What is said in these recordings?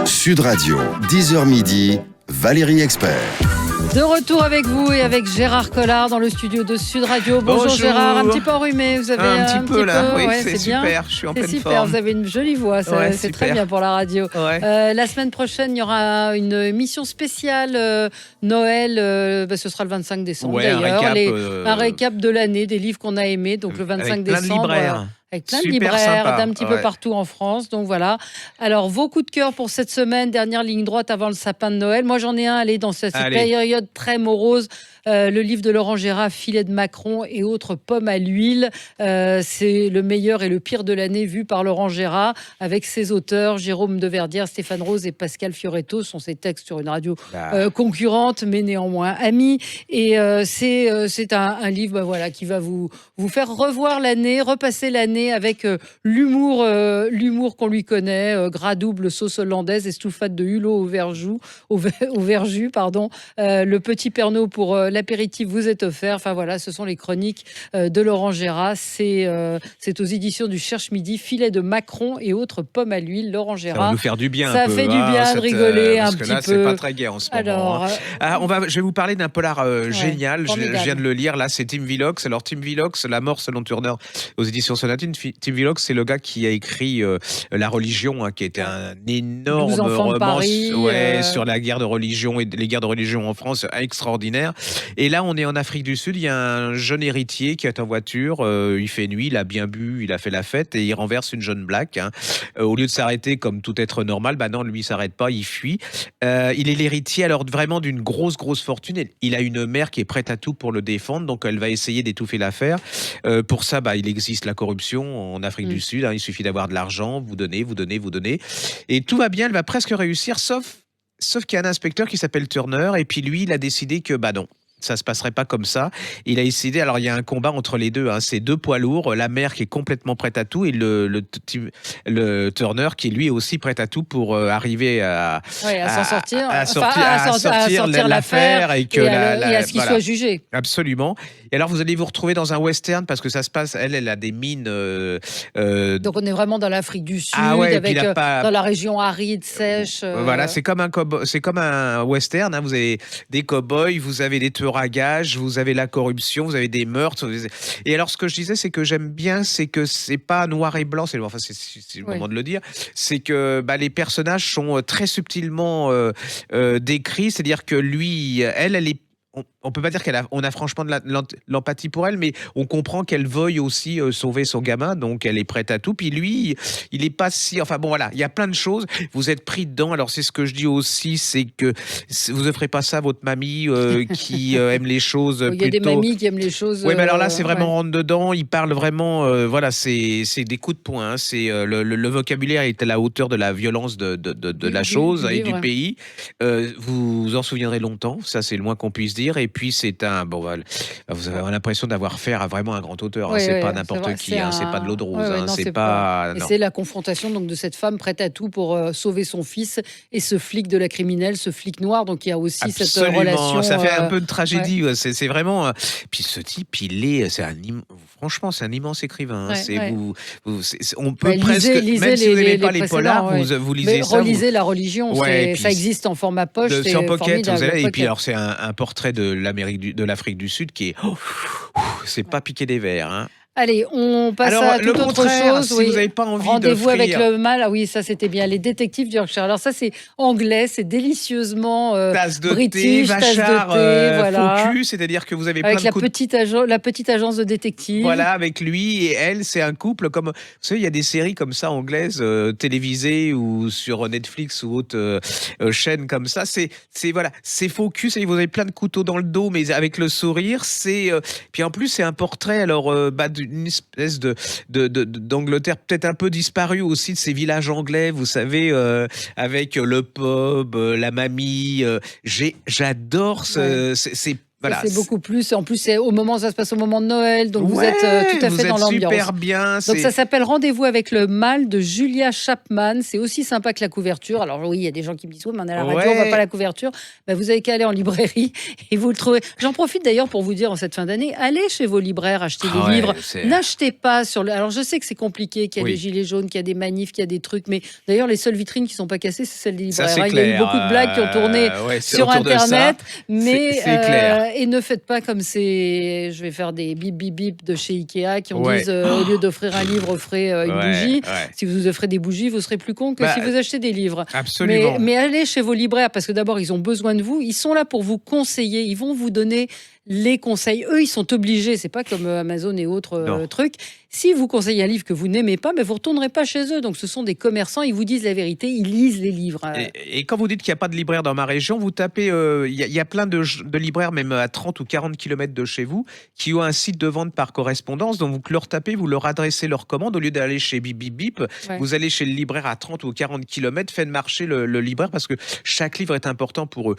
Sud Radio, 10h midi, Valérie Expert. De retour avec vous et avec Gérard Collard dans le studio de Sud Radio. Bonjour Gérard, un petit peu enrhumé, vous avez un petit peu là, oui, ouais, c'est super, bien. Je suis en pleine super, forme. Vous avez une jolie voix, c'est très bien pour la radio. Ouais. La semaine prochaine, il y aura une émission spéciale Noël, ce sera le 25 décembre d'ailleurs. Un récap de l'année, des livres qu'on a aimés, donc le 25 décembre. Avec plein de libraires d'un petit peu partout en France. Donc voilà. Alors, vos coups de cœur pour cette semaine, dernière ligne droite avant le sapin de Noël. Moi, j'en ai un, dans cette période très morose. Le livre de Laurent Gérard, Filet de Macron et autres pommes à l'huile. C'est le meilleur et le pire de l'année vu par Laurent Gérard, avec ses auteurs, Jérôme Deverdière, Stéphane Rose et Pascal Fioretto. Ce sont ses textes sur une radio concurrente, mais néanmoins amie. Et c'est un livre qui va vous faire revoir l'année, repasser l'année avec l'humour qu'on lui connaît, gras double, sauce hollandaise, estouffade de hulot au verjus, le petit Pernod pour l'apéritif vous est offert. Enfin voilà, ce sont les chroniques de Laurent Gérard. C'est aux éditions du Cherche Midi, Filet de Macron et autres pommes à l'huile. Laurent Gérard. Ça va nous faire du bien. Ça fait du bien de rigoler un petit peu. Parce que là, c'est pas très gai en ce moment. Je vais vous parler d'un polar génial. Je viens de le lire. Là, c'est Tim Willox. Alors, Tim Willox, La mort selon Turner aux éditions Sonatine. Tim Willox, c'est le gars qui a écrit La religion, qui était un énorme roman sur la guerre de religion et les guerres de religion en France, extraordinaire. Et là, on est en Afrique du Sud. Il y a un jeune héritier qui est en voiture. Il fait nuit, il a bien bu, il a fait la fête et il renverse une jeune black. Au lieu de s'arrêter comme tout être normal, non, lui, il s'arrête pas, il fuit. Il est l'héritier alors vraiment d'une grosse fortune. Il a une mère qui est prête à tout pour le défendre, donc elle va essayer d'étouffer l'affaire. Pour ça, il existe la corruption en Afrique du Sud. Il suffit d'avoir de l'argent, vous donnez. Et tout va bien, elle va presque réussir, sauf qu'il y a un inspecteur qui s'appelle Turner, et puis lui, il a décidé que non. Ça se passerait pas comme ça. Il a décidé. Alors il y a un combat entre les deux. C'est deux poids lourds. La mère qui est complètement prête à tout et le Turner qui lui est aussi prêt à tout pour arriver à s'en sortir, à sortir l'affaire et à ce qu'il soit jugé. Absolument. Et alors vous allez vous retrouver dans un western parce que ça se passe. Elle a des mines. Donc on est vraiment dans l'Afrique du Sud, dans la région aride, sèche. Voilà, c'est comme un western. Vous avez des cow-boys, vous avez des tueurs à gages, vous avez la corruption, vous avez des meurtres. Et alors, ce que je disais, c'est que j'aime bien, c'est que c'est pas noir et blanc, c'est le moment de le dire, c'est que les personnages sont très subtilement décrits, c'est-à-dire que lui, elle est on peut pas dire on a franchement de l'empathie pour elle, mais on comprend qu'elle veuille aussi sauver son gamin, donc elle est prête à tout. Puis lui, il est pas si... Enfin bon, voilà, il y a plein de choses. Vous êtes pris dedans. Alors c'est ce que je dis aussi, c'est que vous offrez pas ça à votre mamie qui aime les choses plutôt... Il y a des mamies qui aiment les choses... Oui, mais alors là, c'est vraiment rentre dedans. Il parle vraiment... c'est des coups de poing. C'est le vocabulaire est à la hauteur de la violence de la chose et du pays. Vous vous en souviendrez longtemps. Ça, c'est le moins qu'on puisse dire. Et puis c'est vous avez l'impression d'avoir affaire à vraiment un grand auteur. C'est pas n'importe qui. C'est pas de l'eau de rose. C'est la confrontation donc de cette femme prête à tout pour sauver son fils et ce flic de la criminelle, ce flic noir. Donc il y a aussi cette relation. Ça fait un peu de tragédie. C'est vraiment. Puis ce type, franchement, c'est un immense écrivain. On peut presque, même si vous n'aimez pas les polars, vous lisez ça. Relisez La religion. Ça existe en format poche. Sur Pocket. Et puis alors c'est un portrait de l'Afrique du Sud qui est... c'est pas piqué des vers. Allez, on passe à toute autre chose. Si vous n'avez pas envie Rendez-vous avec le mal. Ah oui, ça c'était bien. Les détectives du Yorkshire. Alors ça c'est anglais, c'est délicieusement tasse de british, thé, Vachard, voilà. Focus, c'est-à-dire que vous avez avec plein de la petite agence de détectives. Voilà, avec lui et elle, c'est un couple comme... Vous savez, il y a des séries comme ça anglaises, télévisées ou sur Netflix ou autre chaîne comme ça. C'est Focus et vous avez plein de couteaux dans le dos, mais avec le sourire. Puis en plus, c'est un portrait d'une espèce d'Angleterre peut-être un peu disparue aussi, de ces villages anglais, vous savez, avec le pub, la mamie. J'adore Voilà. C'est beaucoup plus. En plus, ça se passe au moment de Noël, donc vous êtes tout à fait dans l'ambiance. Super bien. Donc ça s'appelle Rendez-vous avec le mal de Julia Chapman. C'est aussi sympa que la couverture. Alors oui, il y a des gens qui me disent oui, mais on est à la radio, on voit pas la couverture. Ben, vous avez qu'à aller en librairie et vous le trouvez. J'en profite d'ailleurs pour vous dire en cette fin d'année, allez chez vos libraires, achetez des livres. N'achetez pas sur le. Alors je sais que c'est compliqué, qu'il y a des gilets jaunes, qu'il y a des manifs, qu'il y a des trucs, mais d'ailleurs les seules vitrines qui sont pas cassées, c'est celles des libraires. Il y a eu beaucoup de blagues qui ont tourné sur Internet, mais c'est clair. Et ne faites pas comme je vais faire des bip bip bip de chez Ikea qui ont dit au lieu d'offrir un livre, offrez une bougie. Si vous offrez des bougies, vous serez plus con que si vous achetez des livres. Absolument. Mais allez chez vos libraires parce que d'abord ils ont besoin de vous. Ils sont là pour vous conseiller. Ils vont vous donner les conseils. Eux, ils sont obligés. C'est pas comme Amazon et autres trucs. Si vous conseillez un livre que vous n'aimez pas, mais vous ne retournerez pas chez eux. Donc, ce sont des commerçants. Ils vous disent la vérité. Ils lisent les livres. Et quand vous dites qu'il n'y a pas de libraire dans ma région, vous tapez. Il y a plein de libraires, même à 30 ou 40 km de chez vous, qui ont un site de vente par correspondance. Donc, vous leur tapez, vous leur adressez leur commande. Au lieu d'aller chez Bip Bip Bip, vous allez chez le libraire à 30 ou 40 km. Faites marcher le libraire parce que chaque livre est important pour eux.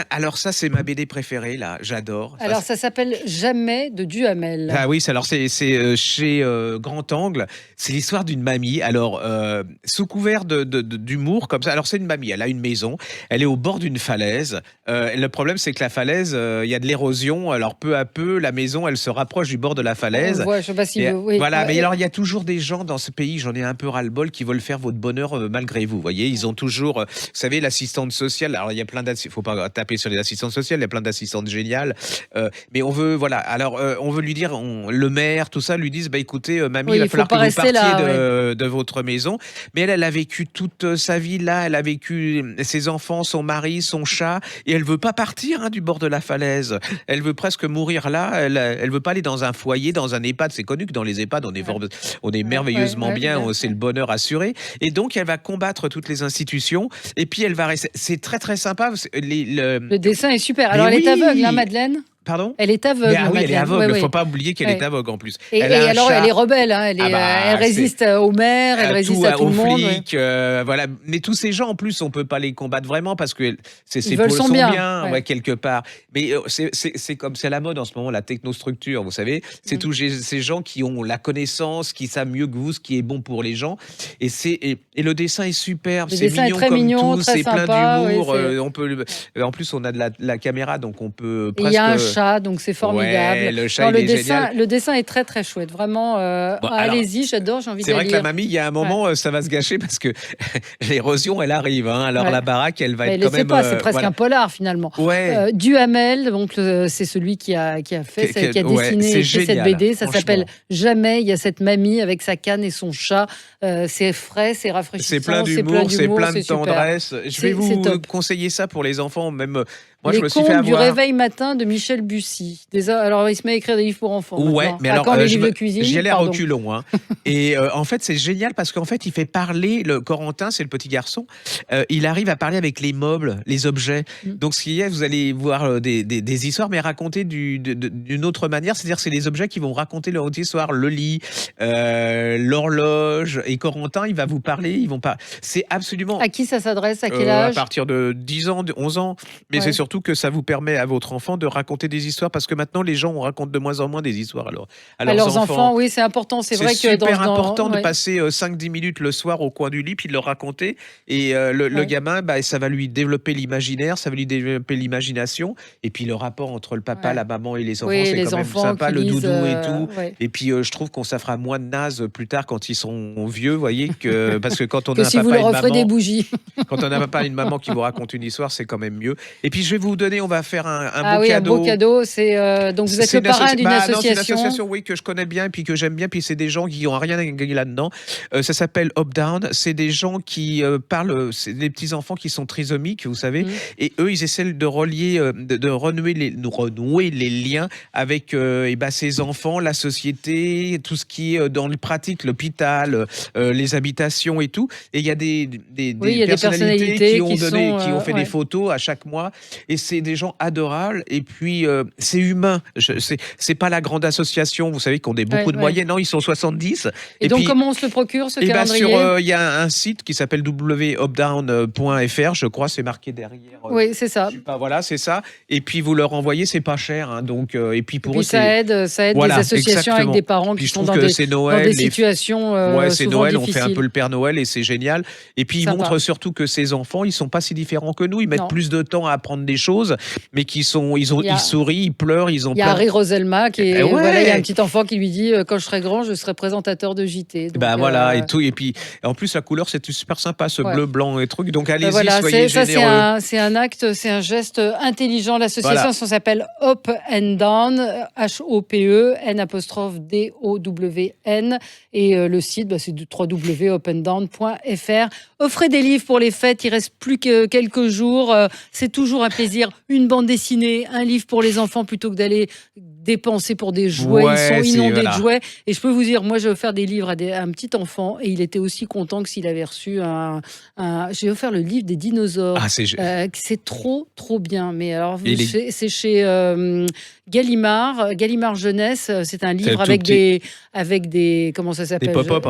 Alors, ça, c'est ma BD préférée, là. J'adore. Alors, ça s'appelle Jamais de Duhamel. Ah oui, alors c'est chez Grand Angle. C'est l'histoire d'une mamie. Alors, sous couvert d'humour, comme ça. Alors, c'est une mamie. Elle a une maison. Elle est au bord d'une falaise. Le problème, c'est que la falaise, il y a de l'érosion. Alors, peu à peu, la maison, elle se rapproche du bord de la falaise. Je sais pas si voilà. Mais alors, il y a toujours des gens dans ce pays, j'en ai un peu ras-le-bol, qui veulent faire votre bonheur malgré vous. Vous voyez, ils ont toujours, vous savez, l'assistante sociale. Alors, il y a plein d'assistantes. Il faut pas taper sur les assistantes sociales. Il y a plein d'assistantes géniales. Mais on veut, voilà. Alors, on veut lui dire, le maire, tout ça, lui disent, bah écoutez, mamie, il va falloir que vous partiez de votre maison. Mais elle a vécu toute sa vie là. Elle a vécu ses enfants, son mari, son chat, et elle veut pas partir du bord de la falaise. Elle veut presque mourir là. Elle veut pas aller dans un foyer, dans un EHPAD. C'est connu que dans les EHPAD, on est merveilleusement bien. C'est le bonheur assuré. Et donc, elle va combattre toutes les institutions. Et puis, elle va rester. C'est très très sympa. Le dessin est super. Alors, elle est aveugle, Madeleine. Pardon ? Elle est aveugle. Oui, elle est aveugle. Il ne faut pas oublier qu'elle est aveugle en plus. Et alors, elle est rebelle. Elle résiste au maire, elle résiste à tout le monde. Aux flics, voilà. Mais tous ces gens, en plus, on ne peut pas les combattre vraiment parce que ces pôles sont bien quelque part. Mais c'est la mode en ce moment, la technostructure, vous savez. C'est tous ces gens qui ont la connaissance, qui savent mieux que vous ce qui est bon pour les gens. Et le dessin est superbe. C'est mignon comme tout. C'est plein d'humour. En plus, on a de la caméra, donc on peut presque... Donc c'est formidable. Le dessin est très très chouette, vraiment. Allez-y, j'adore, j'ai envie de lire. C'est vrai que la mamie, il y a un moment, ça va se gâcher parce que l'érosion, elle arrive. Alors la baraque, elle va être quand même. C'est presque un polar finalement. Duhamel, donc c'est celui qui a dessiné cette BD. Ça s'appelle Jamais. Il y a cette mamie avec sa canne et son chat. C'est frais, c'est rafraîchissant. C'est plein d'humour, c'est plein de tendresse. Je vais vous conseiller ça pour les enfants, même. Moi, les contes du réveil matin de Michel Bussy. Alors, il se met à écrire des livres pour enfants. Ouais, mais alors, les livres de cuisine. J'y allais à reculons. Et en fait, c'est génial parce qu'en fait, il fait parler le Corentin, c'est le petit garçon. Il arrive à parler avec les meubles, les objets. Donc, ce qu'il y a, vous allez voir des histoires, mais racontées d'une autre manière. C'est-à-dire, c'est les objets qui vont raconter leur autre histoire. Le lit, l'horloge. Et Corentin, il va vous parler. C'est absolument. À qui ça s'adresse ? À quel âge ? À partir de 10 ans, 11 ans. Mais c'est surtout que ça vous permet à votre enfant de raconter des histoires parce que maintenant les gens racontent de moins en moins des histoires à leurs enfants. Oui, c'est important. C'est vrai que c'est super important de passer 5-10 minutes le soir au coin du lit puis de leur raconter. Et le gamin, ça va lui développer l'imaginaire, ça va lui développer l'imagination. Et puis le rapport entre le papa, la maman et les enfants, c'est quand même sympa, le doudou et tout. Et puis je trouve qu'on ça fera moins de nazes plus tard quand ils sont vieux, vous voyez, parce que quand on a un papa et une maman, des bougies. Quand on n'a pas une maman qui vous raconte une histoire, c'est quand même mieux. Et puis je vais vous donner, on va faire un beau cadeau. Un beau cadeau, donc vous êtes le parrain d'une association. C'est une association, oui, que je connais bien et puis que j'aime bien. Puis c'est des gens qui n'ont rien à gagner là-dedans. Ça s'appelle Up Down. C'est des gens qui parlent, c'est des petits enfants qui sont trisomiques, vous savez. Et eux, ils essaient de relier, de renouer les liens avec ces enfants, la société, tout ce qui est dans le pratique, l'hôpital, les habitations et tout. Et il y a des personnalités qui ont fait des photos à chaque mois. et c'est des gens adorables. Et puis, c'est humain. C'est pas la grande association, vous savez, qui ont beaucoup de moyens. Non, ils sont 70. Et donc, comment on se le procure, ce calendrier ? Il y a un site qui s'appelle www.updown.fr, je crois, c'est marqué derrière. Oui, c'est ça. Voilà, c'est ça. Et puis, vous leur envoyez, c'est pas cher. Hein, donc, et puis, pour eux, ça aide voilà, des associations avec des parents qui sont dans des situations c'est souvent Noël, difficiles. on fait un peu le Père Noël et c'est génial. Et puis, ils montrent surtout que ces enfants, ils sont pas si différents que nous. Ils mettent plus de temps à apprendre des choses, mais ils sourient, ils pleurent, ils ont Il y a Harry Roselma qui est, voilà, il y a un petit enfant qui lui dit quand je serai grand, je serai présentateur de JT. Donc, voilà, et tout. Et puis, en plus, la couleur, c'est super sympa, ce bleu, blanc et truc. Donc, allez-y, soyez généreux. C'est un acte, c'est un geste intelligent. L'association, ça s'appelle Hope and Down, HOPE_DOWN. Et le site, c'est www.opendown.fr. Offrez des livres pour les fêtes, il reste plus que quelques jours. C'est toujours un plaisir. Une bande dessinée, un livre pour les enfants plutôt que d'aller dépenser pour des jouets. Ils sont inondés de jouets. Et je peux vous dire, moi, j'ai offert des livres à un petit enfant et il était aussi content que s'il avait reçu j'ai offert le livre des dinosaures. C'est trop, trop bien. Mais alors, c'est chez Gallimard Jeunesse. C'est un livre avec des comment ça s'appelle ? Des pop-up,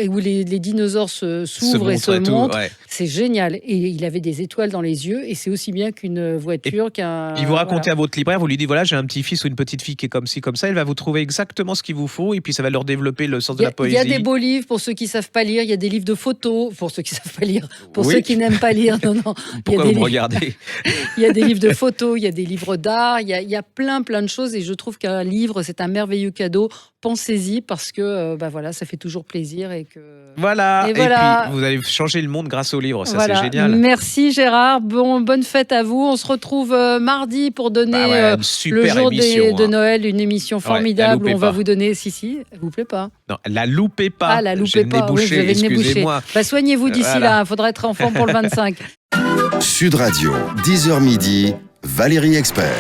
où les dinosaures s'ouvrent et se montrent. C'est génial. Et il avait des étoiles dans les yeux et c'est aussi bien qu'une voiture qu'un... Il vous racontez à votre libraire, vous lui dites, voilà, j'ai un petit-fils ou une petite fille qui est comme ci, comme ça, elle va vous trouver exactement ce qu'il vous faut et puis ça va leur développer le sens de la poésie. Il y a des beaux livres pour ceux qui savent pas lire, il y a des livres de photos pour ceux qui savent pas lire, pour ceux qui n'aiment pas lire. Non. Pourquoi vous me regardez ? Il y a des livres de photos, il y a des livres d'art, il y a plein de choses et je trouve qu'un livre, c'est un merveilleux cadeau. Pensez-y parce que ça fait toujours plaisir et que... Voilà. Et puis vous allez changer le monde grâce au livre, ça c'est génial. Merci Gérard, bonne fête à vous. On se retrouve mardi pour donner le jour de Noël, une émission formidable où on va vous donner... Si, elle vous plaît pas ? Non, la loupez pas. La loupez pas, excusez-moi. Soignez-vous d'ici là, il faudra être en forme pour le 25. Sud Radio, 10h midi, Valérie Expert.